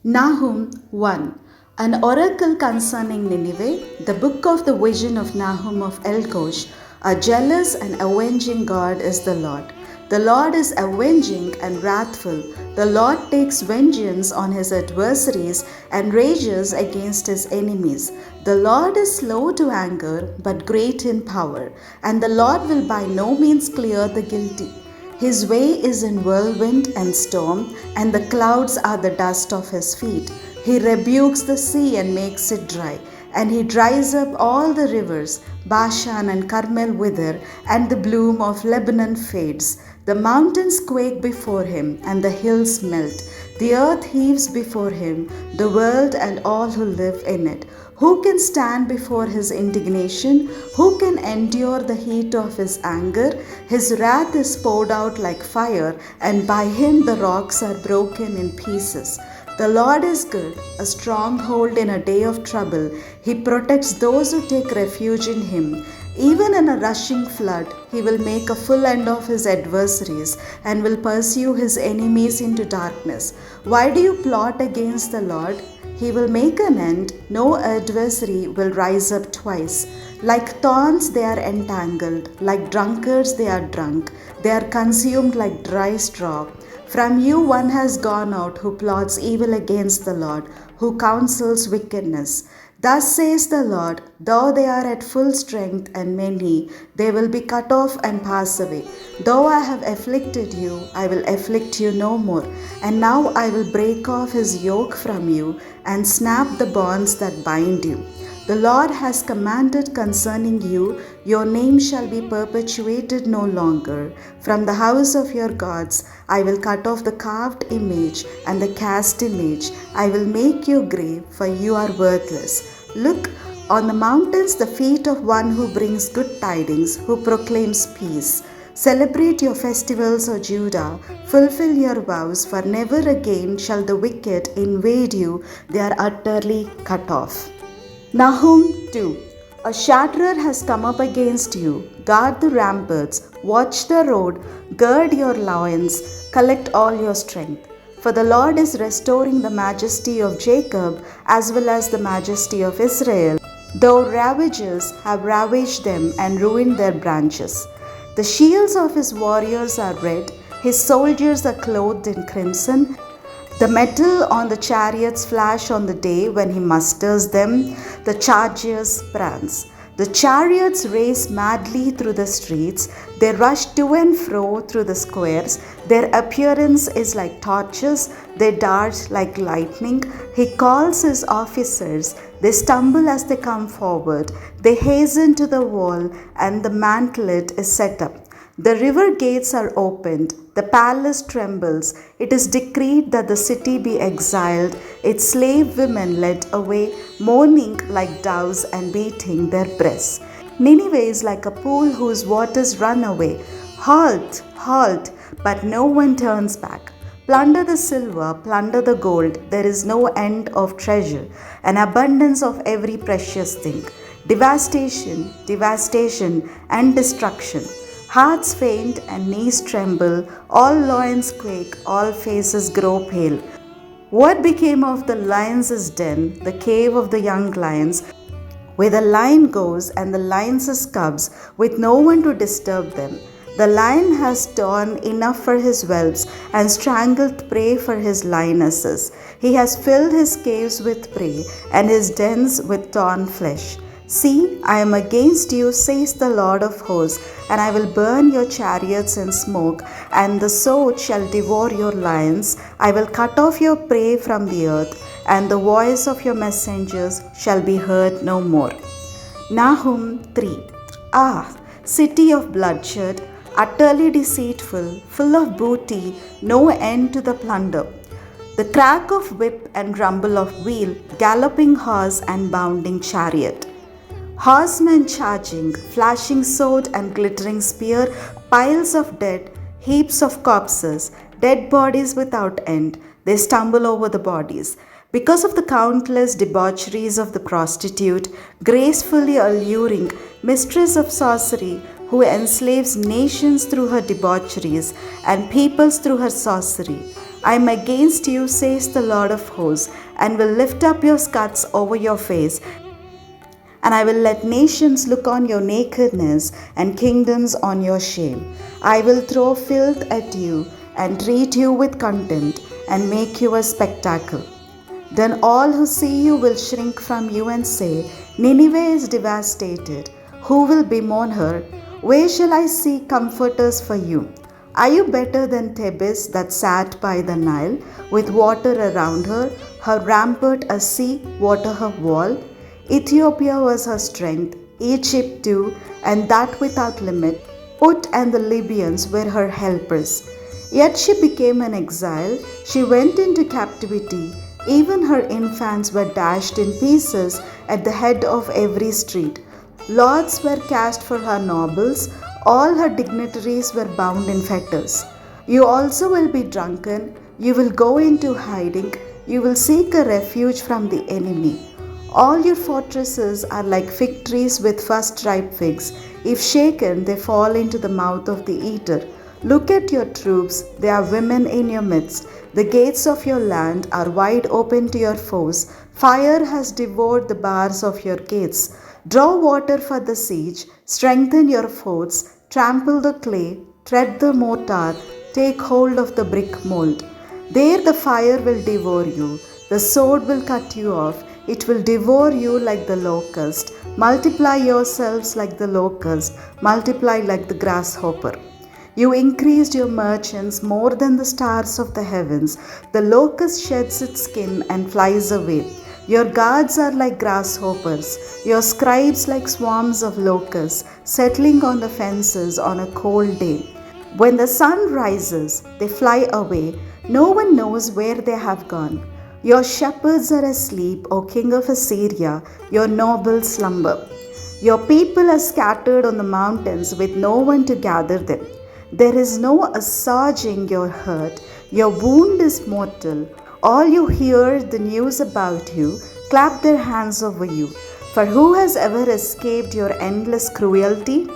Nahum 1. An oracle concerning Nineveh, the book of the vision of Nahum of Elkosh. A jealous and avenging God is the Lord. The Lord is avenging and wrathful. The Lord takes vengeance on his adversaries and rages against his enemies. The Lord is slow to anger, but great in power, and the Lord will by no means clear the guilty. His way is in whirlwind and storm, and the clouds are the dust of his feet. He rebukes the sea and makes it dry, and he dries up all the rivers. Bashan and Carmel wither, and the bloom of Lebanon fades. The mountains quake before him, and the hills melt. The earth heaves before him, the world and all who live in it. Who can stand before his indignation? Who can endure the heat of his anger? His wrath is poured out like fire, and by him the rocks are broken in pieces. The Lord is good, a stronghold in a day of trouble. He protects those who take refuge in him. Even in a rushing flood, he will make a full end of his adversaries and will pursue his enemies into darkness. Why do you plot against the Lord? He will make an end. No adversary will rise up twice. Like thorns they are entangled, like drunkards they are drunk. They are consumed like dry straw. From you one has gone out who plots evil against the Lord, who counsels wickedness. Thus says the Lord, though they are at full strength and many, they will be cut off and pass away. Though I have afflicted you, I will afflict you no more. And now I will break off his yoke from you and snap the bonds that bind you. The Lord has commanded concerning you, your name shall be perpetuated no longer. From the house of your gods I will cut off the carved image and the cast image. I will make you grave, for you are worthless. Look, on the mountains the feet of one who brings good tidings, who proclaims peace. Celebrate your festivals, O Judah. Fulfill your vows, for never again shall the wicked invade you. They are utterly cut off. Nahum 2. A shatterer has come up against you. Guard the ramparts, watch the road, gird your loins, collect all your strength. For the Lord is restoring the majesty of Jacob as well as the majesty of Israel, though ravagers have ravaged them and ruined their branches. The shields of his warriors are red, his soldiers are clothed in crimson. The metal on the chariots flash on the day when he musters them. The chargers prance. The chariots race madly through the streets. They rush to and fro through the squares. Their appearance is like torches. They dart like lightning. He calls his officers. They stumble as they come forward. They hasten to the wall, and the mantlet is set up. The river gates are opened, the palace trembles. It is decreed that the city be exiled, its slave women led away, mourning like doves and beating their breasts. Nineveh is like a pool whose waters run away. Halt, halt, but no one turns back. Plunder the silver, plunder the gold, there is no end of treasure, an abundance of every precious thing. Devastation, devastation, and destruction. Hearts faint and knees tremble, all loins quake, all faces grow pale. What became of the lion's den, the cave of the young lions, where the lion goes and the lion's cubs, with no one to disturb them? The lion has torn enough for his whelps and strangled prey for his lionesses. He has filled his caves with prey and his dens with torn flesh. See, I am against you, says the Lord of hosts, and I will burn your chariots in smoke, and the sword shall devour your lions. I will cut off your prey from the earth, and the voice of your messengers shall be heard no more. Nahum 3. Ah, city of bloodshed, utterly deceitful, full of booty, no end to the plunder. The crack of whip and rumble of wheel, galloping horse and bounding chariot. Horsemen charging, flashing sword and glittering spear, piles of dead, heaps of corpses, dead bodies without end. They stumble over the bodies. Because of the countless debaucheries of the prostitute, gracefully alluring, mistress of sorcery, who enslaves nations through her debaucheries and peoples through her sorcery. I am against you, says the Lord of hosts, and will lift up your skirts over your face, and I will let nations look on your nakedness and kingdoms on your shame. I will throw filth at you and treat you with contempt and make you a spectacle. Then all who see you will shrink from you and say, Nineveh is devastated. Who will bemoan her? Where shall I see comforters for you? Are you better than Thebes that sat by the Nile, with water around her rampart a sea, water her wall? Ethiopia was her strength, Egypt too, and that without limit. Put and the Libyans were her helpers. Yet she became an exile, she went into captivity. Even her infants were dashed in pieces at the head of every street. Lots were cast for her nobles, all her dignitaries were bound in fetters. You also will be drunken, you will go into hiding, you will seek a refuge from the enemy. All your fortresses are like fig trees with first ripe figs. If shaken, they fall into the mouth of the eater. Look at your troops, they are women in your midst. The gates of your land are wide open to your foes. Fire has devoured the bars of your gates. Draw water for the siege, strengthen your forts, trample the clay, tread the mortar, take hold of the brick mold. There the fire will devour you, the sword will cut you off, it will devour you like the locust. Multiply yourselves like the locust, multiply like the grasshopper. You increased your merchants more than the stars of the heavens. The locust sheds its skin and flies away. Your guards are like grasshoppers, your scribes like swarms of locusts, settling on the fences on a cold day. When the sun rises, they fly away. No one knows where they have gone. Your shepherds are asleep, O king of Assyria, your nobles slumber. Your people are scattered on the mountains with no one to gather them. There is no assuaging your hurt, your wound is mortal. All you hear the news about you clap their hands over you. For who has ever escaped your endless cruelty?